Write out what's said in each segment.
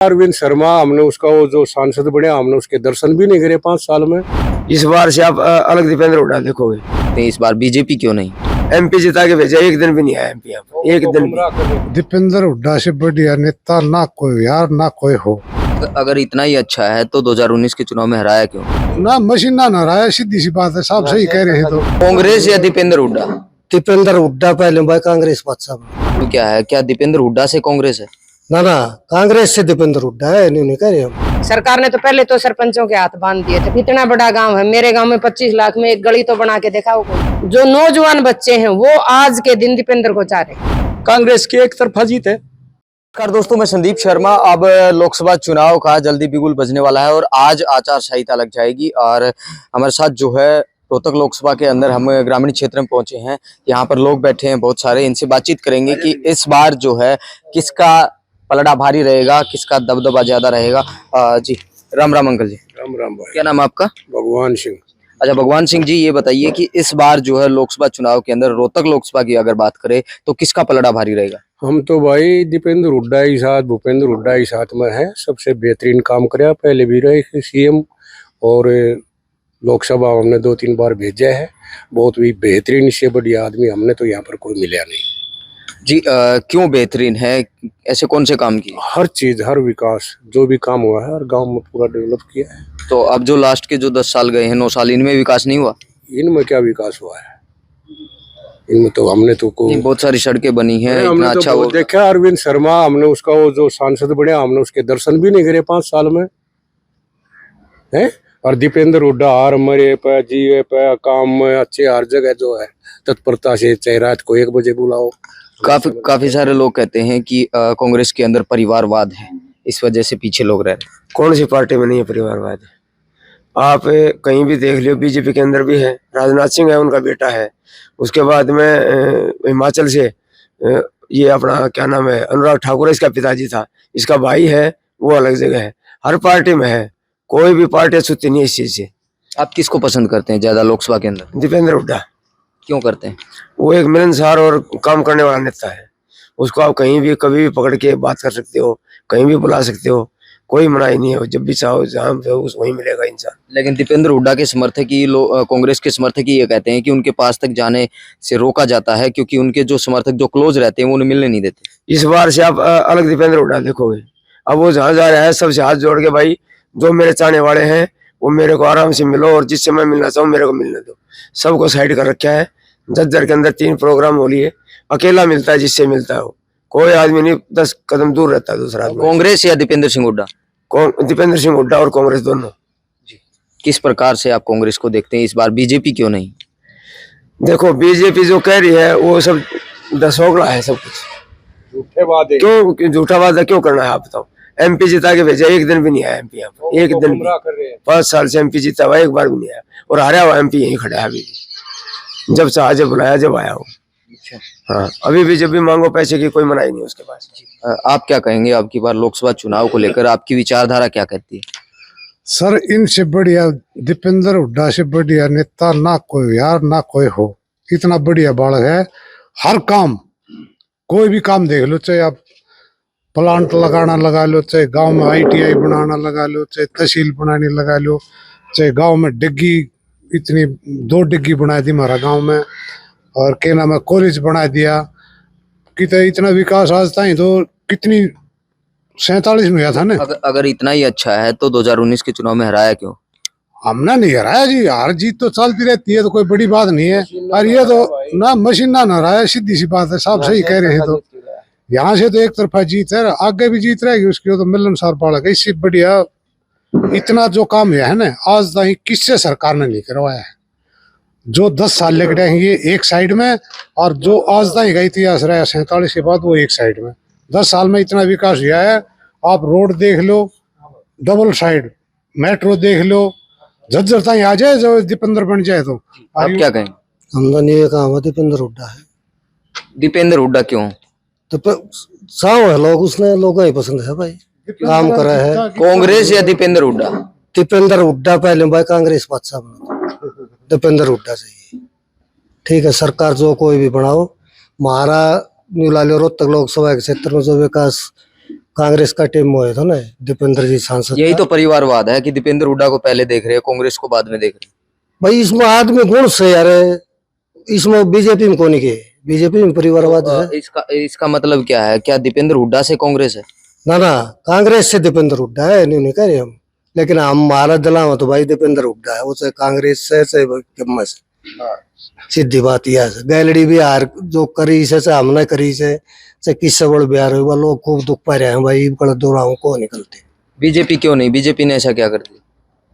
अरविंद शर्मा, हमने उसका वो जो सांसद बने हमने उसके दर्शन भी नहीं करे 5 साल में। इस बार से आप अलग दीपेंद्र हुड्डा देखोगे। तो इस बार बीजेपी क्यों नहीं? एमपी जिता के भेजा, एक दिन भी नहीं आया एमपी यहाँ पे, एक दिन भी। दीपेंद्र हुड्डा से बढ़िया नेता ना कोई यार ना कोई हो। अगर इतना ही अच्छा है तो 2019 के चुनाव में हराया क्यों? ना मशीन ना हराया, सीधी सी बात है, साहब सही कह रहे हैं। तो कांग्रेस या दीपेंद्र हुड्डा? दीपेंद्र हुड्डा पहले भाई कांग्रेस बादशाह। तो क्या है, क्या दीपेंद्र हुड्डा से कांग्रेस है? ना ना कांग्रेस से दीपेंद्र हुड्डा है, नहीं कह रहे हम। सरकार ने तो पहले तो सरपंचों के हाथ बांध दिए थे। इतना बड़ा गांव है, मेरे गांव में 25 लाख में एक गली तो बना के देखा हो कोई? जो नौजवान बच्चे हैं वो आज के दिन दीपेंद्र को चाह रहे। कांग्रेस की एक तरफा जीत है। नमस्कार दोस्तों, मैं संदीप शर्मा। अब लोकसभा चुनाव का जल्दी बिगुल बजने वाला है और आज आचार संहिता लग जाएगी। और हमारे साथ जो है रोहतक लोकसभा के अंदर हम ग्रामीण क्षेत्र में पहुंचे हैं। यहाँ पर लोग बैठे हैं बहुत सारे, इनसे बातचीत करेंगे कि इस बार जो है किसका पलड़ा भारी रहेगा, किसका दबदबा ज्यादा रहेगा। जी राम राम अंकल जी। राम राम भाई। क्या नाम है आपका? भगवान सिंह। अच्छा भगवान सिंह जी, ये बताइए कि इस बार जो है लोकसभा चुनाव के अंदर रोहतक लोकसभा की अगर बात करें तो किसका पलड़ा भारी रहेगा? हम तो भाई दीपेंद्र हुड्डा ही साथ, भूपेंद्र हुड्डा ही साथ में है। सबसे बेहतरीन काम कराया, पहले भी रहे सीएम और लोकसभा हमने 2-3 बार भेजा है। बहुत भी बेहतरीन, इससे बढ़िया आदमी हमने तो यहाँ पर कोई मिला नहीं जी। क्यों बेहतरीन है? ऐसे कौन से काम किए? हर चीज, हर विकास जो भी काम हुआ है हर गांव में पूरा डेवलप किया है। तो अब जो लास्ट के जो 10 साल गए हैं, 9 साल, इनमें विकास नहीं हुआ? इनमें क्या विकास हुआ है? इनमें तो हमने तो बहुत सारी सड़कें बनी हैं, हमने इतना तो अच्छा वो देखा। अरविंद शर्मा, हमने उसका वो जो सांसद बने हमने उसके दर्शन भी नहीं करे 5 साल में है। और दीपेंद्र हुड्डा हर मरे पे जिए पे काम में अच्छे, हर जगह जो है तत्परता से, चाहे रात को 1 बजे बुलाओ। काफी सारे लोग कहते हैं कि कांग्रेस के अंदर परिवारवाद है, इस वजह से पीछे लोग रह रहे हैं। कौन सी पार्टी में नहीं है परिवारवाद? आप कहीं भी देख लियो, बीजेपी के अंदर भी है। राजनाथ सिंह है, उनका बेटा है। उसके बाद में हिमाचल से ये अपना क्या नाम है, अनुराग ठाकुर, इसका पिताजी था। इसका भाई है, वो अलग जगह है। हर पार्टी में है, कोई भी पार्टी छूती नहीं इस चीज से। आप किसको पसंद करते हैं ज्यादा लोकसभा के अंदर? दीपेंद्र हुड्डा। क्यों करते हैं? वो एक मिलनसार और काम करने वाला नेता है। उसको आप कहीं भी कभी भी पकड़ के बात कर सकते हो, कहीं भी बुला सकते हो, कोई मनाही नहीं है। जब भी चाहो जहाँ पे हो वहीं मिलेगा इंसान। लेकिन दीपेंद्र हुड्डा के समर्थक ही कांग्रेस के समर्थक ही ये कहते हैं कि उनके पास तक जाने से रोका जाता है, क्योंकि उनके जो समर्थक जो क्लोज रहते हैं वो उन्हें मिलने नहीं देते। इस बार से आप अलग दीपेंद्र हुड्डा देखोगे। अब वो जहाँ जा रहा है सबसे हाथ जोड़ के, भाई जो मेरे चाहने वाले हैं वो मेरे को आराम से मिलो, और जिससे मैं मिलना चाहूँ मेरे को मिलने दो। सबको साइड कर रखा है। झज्जर के अंदर 3 प्रोग्राम हो लिए, अकेला मिलता है जिससे मिलता है वो, कोई आदमी नहीं 10 कदम दूर रहता है दूसरा आदमी। कांग्रेस या दीपेंद्र सिंह हुड्डा? दीपेंद्र सिंह हुड्डा और कांग्रेस दोनों। किस प्रकार से आप कांग्रेस को देखते हैं? इस बार बीजेपी क्यों नहीं? देखो बीजेपी जो कह रही है वो सब दसोगला है, सब कुछ झूठे वादे। क्यों झूठा वादा क्यों करना है? आप बताओ। एमपी जिता के भेजा, एक दिन भी नहीं आया एमपी यहाँ पे, एक दिन भी। 5 साल से एमपी जीता हुआ, एक बार भी नहीं आया। और हारा हुआ एमपी यहीं खड़ा है अभी भी। जब चाहा जब बुलाया जब आया हो। हाँ, अभी भी जब भी मांगो पैसे की कोई मनाही नहीं उसके पास। आप क्या कहेंगे अब की बार लोकसभा चुनाव को लेकर? आपकी विचारधारा क्या कहती है? सर इनसे बढ़िया दीपेंद्र हुड्डा से बढ़िया नेता ना कोई यार ना कोई हो। इतना बढ़िया बालक है, हर काम, कोई भी काम देख लो, चाहे आप प्लांट लगाना लगा लो, चाहे गांव में ITI बनाना लगा लो, चाहे तहसील बनाने लगा लो, चाहे गांव में डिग्गी, इतनी 2 डिग्गी बना दी हमारा गांव में, और क्या नाम है कॉलेज बना दिया। कितना इतना विकास आज तक तो कितनी 47 में हुआ था ना। अगर इतना ही अच्छा है तो 2019 के चुनाव में हराया क्यों? हमने नहीं हराया जी, हार जीत तो चलती रहती है, तो कोई बड़ी बात नहीं है। और ये तो ना मशीन ना हराया, सीधी सी बात है, साहब सही कह रहे हैं। तो यहाँ से तो एक तरफा जीत है, आगे भी जीत रहेगी उसकी। तो मिलनसार बालक है, इससे बढ़िया इतना जो काम हुआ है ना आज तक किससे सरकार ने नहीं करवाया है। जो 10 साल लग रहे हैं ये एक साइड में, और जो आज तक का इतिहास रहा 47 के बाद वो एक साइड में। 10 साल में इतना विकास हुआ है। आप रोड देख लो, डबल साइड मेट्रो देख लो, झज्जर तक आ जाए जो दीपेंद्र बन जाए तो। आप क्या कहेंगे? हमने ये काम है दीपेंद्र हुड्डा है। दीपेंद्र हुड्डा क्यों? तो साव है लोग, उसने लोगों ही पसंद है भाई, काम करा है। कांग्रेस या दीपेंद्र हुड्डा? दीपेंद्र हुड्डा पहले भाई कांग्रेस बादशाह बना, दीपेंद्र हुड्डा चाहिए। ठीक है, सरकार जो कोई भी बनाओ, हमारा न्यू ला लो रोहतक लोकसभा के क्षेत्र में जो विकास कांग्रेस का टीम हुए था ना दीपेंद्र जी सांसद यही था। तो परिवारवाद है कि दीपेंद्र हुड्डा को पहले देख रहे हैं, कांग्रेस को बाद में देख रहे हैं। भाई इसमें आदमी गुण से यार, इसमें बीजेपी में कौन के, बीजेपी में परिवारवाद है। इसका इसका मतलब क्या है? क्या दीपेंद्र हुड्डा से कांग्रेस है? ना ना, कांग्रेस से दीपेंद्र हुड्डा है, नहीं कह रहे हम, लेकिन हमारा दिला तो भाई दीपेंद्र हुड्डा है, वो चाहे कांग्रेस से चाहे किम्मा से। सीधी बात यह है, गैलरी बिहार जो करी से चाहे हमने करी से चाहे किससे बड़ बिहार हुआ, लोग खूब दुख पा रहे हैं भाई, बड़ा दोहराऊ को निकलते। बीजेपी क्यों नहीं? बीजेपी ने ऐसा क्या कर दिया?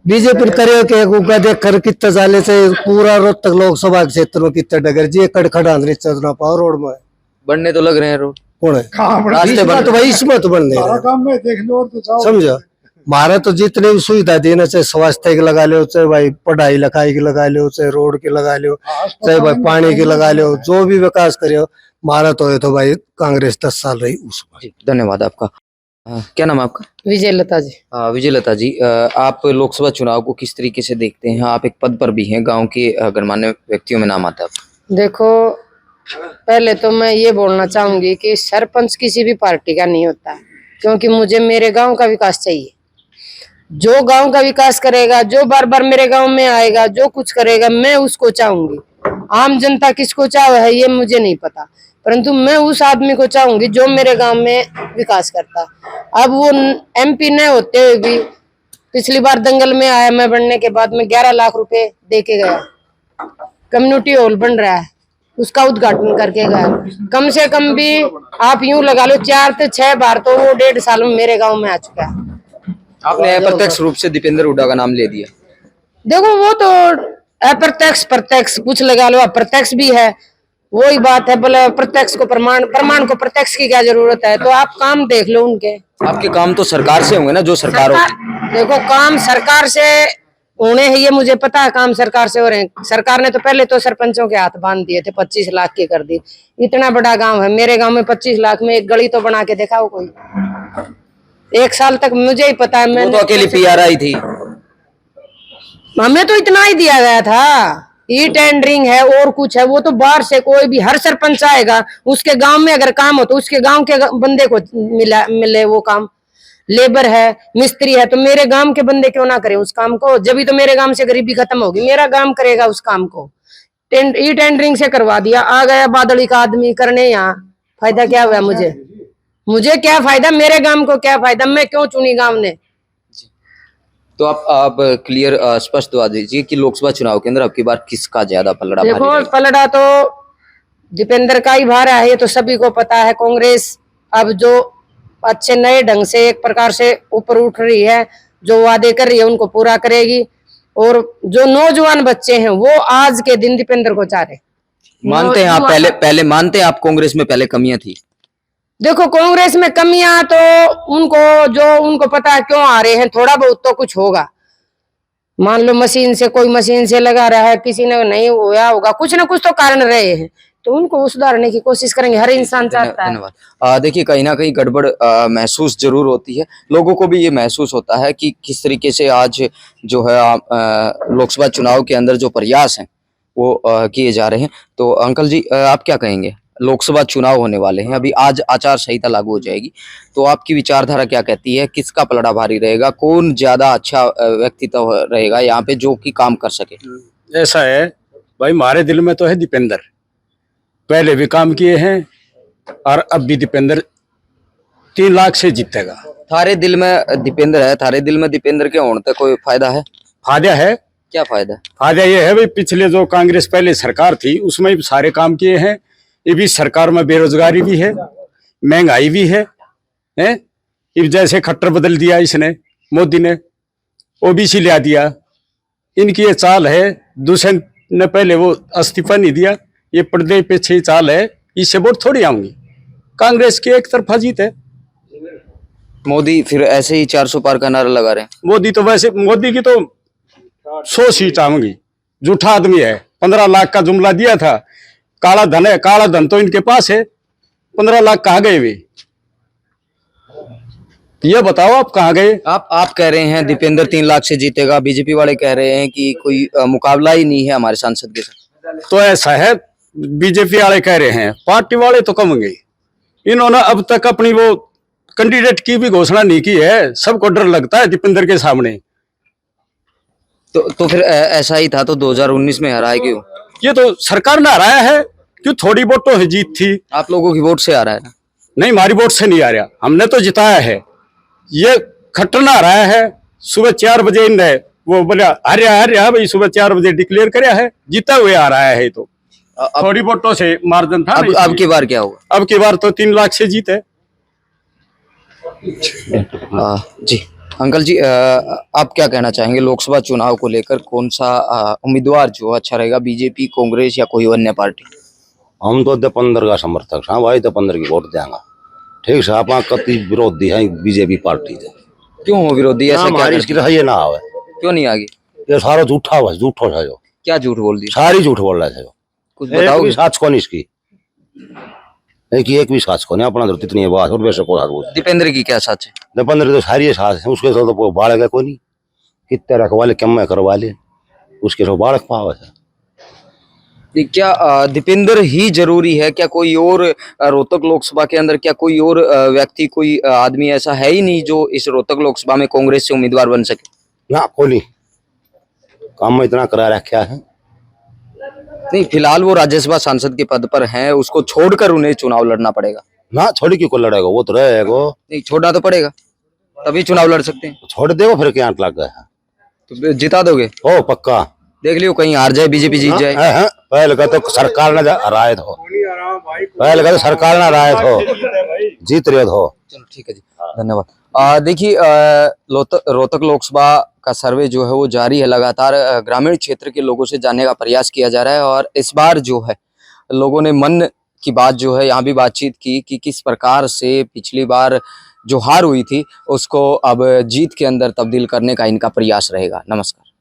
बीजेपी करे के गुगा देख कर कितने साले से पूरा रोहतक लोकसभा क्षेत्र में कितने डगर जी कड़खड़ा नहीं चलना पाओ रोड में, बनने तो लग रहे हैं रोड, कौन है रास्ते इसमें बन तो भाई, इसमें तो बन नहीं रहा। समझो, हमारा तो जितने भी सुविधा देना, चाहे स्वास्थ्य की लगा लो, चाहे भाई पढ़ाई लिखाई की लगा लो, चाहे रोड की लगा लो, चाहे भाई पानी की लगा लो, जो भी विकास करे हमारा तो भाई कांग्रेस 10 साल रही उसमें। जी, धन्यवाद आपका। क्या नाम है आपका? विजय लता जी। विजयलता जी, आप लोकसभा चुनाव को किस तरीके से देखते हैं? आप एक पद पर भी हैं, गांव के गणमान्य व्यक्तियों में नाम आता है आपका। देखो, पहले तो मैं ये बोलना चाहूंगी कि सरपंच किसी भी पार्टी का नहीं होता, क्योंकि मुझे मेरे गांव का विकास चाहिए। जो गांव का विकास करेगा, जो बार बार मेरे गांव में आएगा, जो कुछ करेगा, मैं उसको चाहूंगी। आम जनता किसको चाहे है ये मुझे नहीं पता, परंतु मैं उस आदमी को चाहूंगी जो मेरे गांव में विकास करता। अब वो MP न होते हुए भी, पिछली बार दंगल में आया मैं बनने के बाद में 11 लाख रुपए दे के गया। कम्युनिटी हॉल बन रहा है, उसका उद्घाटन करके गया। कम से कम भी आप यूं लगा लो 4 से 6 बार तो वो 1.5 साल में मेरे गांव में आ चुका है। आपने अप्रत्यक्ष रूप से दीपेंद्र हुड्डा का नाम ले दिया। देखो, वो तो अप्रत्यक्ष प्रत्यक्ष कुछ लगा लो, अप्रत्यक्ष भी है, वही बात है। बोले प्रत्यक्ष को प्रमाण, प्रमाण को प्रत्यक्ष की क्या जरूरत है? तो आप काम देख लो उनके। आपके काम तो सरकार से होंगे ना, जो सरकार होगी। देखो, काम सरकार से होने हैं ये मुझे पता है, काम सरकार से हो रहे हैं। सरकार ने तो पहले तो सरपंचों के हाथ बांध दिए थे, 25 लाख की कर दी। इतना बड़ा गांव है, मेरे गांव में 25 लाख में एक गली तो बना के दिखाओ कोई। 1 साल तक मुझे ही पता है, वो तो अकेली PRI थी। हमें तो इतना ही दिया गया था। ई टेंडरिंग है और कुछ है, वो तो बाहर से कोई भी, हर सरपंच आएगा, उसके गांव में अगर काम हो तो उसके गांव के बंदे को मिले वो काम। लेबर है, मिस्त्री है, तो मेरे गांव के बंदे क्यों ना करें उस काम को? जब भी तो मेरे गांव से गरीबी खत्म होगी, मेरा गांव करेगा उस काम को। ई टेंडरिंग से करवा दिया, आ गया बादली का आदमी करने, यहाँ फायदा क्या हुआ? मुझे क्या फायदा? मेरे गांव को क्या फायदा? मैं क्यों चुनी गांव ने? तो आप क्लियर स्पष्ट बता दीजिए कि लोकसभा चुनाव के अंदर अब की बार किसका ज्यादा पलड़ा भारी देखो, रहेगा? पलड़ा तो दीपेंद्र का ही भार है, ये तो सभी को पता है। कांग्रेस अब जो अच्छे नए ढंग से एक प्रकार से ऊपर उठ रही है, जो वादे कर रही है उनको पूरा करेगी। और जो नौजवान बच्चे हैं वो आज के दिन दीपेंद्र को चाह रहे। मानते हैं आप, पहले मानते हैं आप कांग्रेस में पहले कमियां थी? देखो, कांग्रेस में कमियां तो उनको पता है क्यों आ रहे हैं, थोड़ा बहुत तो कुछ होगा। मान लो कोई मशीन से लगा रहा है, किसी ने नहीं हुआ होगा, कुछ ना कुछ तो कारण रहे हैं, तो उनको सुधारने की कोशिश करेंगे। हर इंसान चाहता है। धन्यवाद। देखिए, कहीं ना कहीं गड़बड़ महसूस जरूर होती है, लोगों को भी ये महसूस होता है कि किस तरीके से आज जो है लोकसभा चुनाव के अंदर जो प्रयास हैं वो किए जा रहे हैं। तो अंकल जी, आप क्या कहेंगे? लोकसभा चुनाव होने वाले हैं, अभी आज आचार संहिता लागू हो जाएगी, तो आपकी विचारधारा क्या कहती है? किसका पलड़ा भारी रहेगा? कौन ज्यादा अच्छा व्यक्तित्व रहेगा यहाँ पे जो कि काम कर सके? ऐसा है भाई, हमारे दिल में तो है दीपेंद्र, पहले भी काम किए हैं और अब भी दीपेंद्र 3 लाख से जीतेगा। थारे दिल में दीपेंद्र है, थारे दिल में दीपेंद्र के होने तक कोई फायदा है? फायदा है। क्या फायदा? फायदा ये है भाई, पिछले जो कांग्रेस पहले सरकार थी उसमें भी सारे काम किए हैं। ये भी सरकार में बेरोजगारी भी है, महंगाई भी है, हैं? जैसे खट्टर बदल दिया इसने, मोदी ने OBC लिया दिया। इनकी ये चाल है, दूसरे ने पहले वो इस्तीफा नहीं दिया, ये पर्दे पे 6 चाल है, इससे वोट थोड़ी आऊंगी। कांग्रेस की एक तरफा जीत है। मोदी फिर ऐसे ही 400 पार का नारा लगा रहे हैं। मोदी तो वैसे, मोदी की तो 100 सीट आऊंगी। झूठा आदमी है, 15 लाख का जुमला दिया था, काला धन है, काला धन तो इनके पास है। 15 लाख कहाँ गए वे? ये बताओ, आप कहाँ गए? आप कह रहे हैं दीपेंद्र 3 लाख से जीतेगा, बीजेपी वाले कह रहे हैं कि कोई मुकाबला ही नहीं है हमारे सांसद के साथ। तो ऐसा है, बीजेपी वाले कह रहे हैं, पार्टी वाले तो कम गए। इन्होंने अब तक अपनी वो कैंडिडेट की भी घोषणा नहीं की है, सबको डर लगता है दीपेंद्र के सामने। तो फिर ऐसा ही था तो 2019 में हराए क्यों? ये तो सरकार ने हराया है, क्यों थोड़ी वोटों से जीत थी। आप लोगों की वोट से आ रहा है ना? नहीं, हमारी वोट से नहीं आ रहा, हमने तो जिताया है। ये खट्टर ना हराया है, सुबह 4 बजे इन वो बोला हरिया भाई, सुबह 4 बजे डिक्लेयर कराया है, जीता हुए आ रहा है। तो थोड़ी वोटों से मार्जिन था। अब की बार क्या होगा? अब की बार तो 3 लाख से जीते। जी अंकल जी, आप क्या कहना चाहेंगे लोकसभा चुनाव को लेकर? कौन सा उम्मीदवार जो अच्छा रहेगा, बीजेपी, कांग्रेस या कोई अन्य पार्टी? हम तो दीपेंद्र का समर्थक हैं भाई, दीपेंद्र की वोट देंगे। ठीक से आप कति विरोधी है बीजेपी पार्टी से। क्यों हो विरोधी? ऐसा क्या इसकी ये ना आवे, क्यों नहीं आगे? ये सारा झूठा बस, झूठो है जो। क्या झूठ बोल दिया? सारी झूठ बोल रहे थे। कुछ बताओ। साच को नहीं इसकी, एक भी साच को नहीं, अपना तो इतनी बात और वैसे को साथ बोल। दीपेंद्र की क्या सच है? दीपेंद्र तो सारी साथ है, उसके तो बाढ़ गए कोई नहीं, कितने रखवा ले कम में करवा ले, उसके तो बाढ़ पावा है। क्या दीपेंद्र ही जरूरी है? क्या कोई और रोहतक लोकसभा के अंदर क्या कोई और व्यक्ति, कोई आदमी ऐसा है ही नहीं जो इस रोहतक लोकसभा में कांग्रेस से उम्मीदवार बन सके? ना कोई नहीं, काम में इतना करा रखा है। नहीं, फिलहाल वो राज्यसभा सांसद के पद पर हैं, उसको छोड़कर उन्हें चुनाव लड़ना पड़ेगा। ना छोड़ी क्यों को लड़ेगा, वो तो रहेगा। नहीं, छोड़ना तो पड़ेगा, तभी चुनाव लड़ सकते हैं। छोड़ देगा फिर क्या लग गया है, तो जिता दोगे? ओ पक्का। देख लियो कहीं हार जाए, बीजेपी जीत जाए। पहले का तो सरकार ने राय थो, पहले का तो सरकार ने राय थो, जीत रहे थो। चलो ठीक है जी, धन्यवाद। देखिए, रोहतक लोकसभा का सर्वे जो है वो जारी है। लगातार ग्रामीण क्षेत्र के लोगों से जानने का प्रयास किया जा रहा है और इस बार जो है लोगों ने मन की बात जो है यहाँ भी बातचीत की कि किस प्रकार से पिछली बार जो हार हुई थी उसको अब जीत के अंदर तब्दील करने का इनका प्रयास रहेगा। नमस्कार।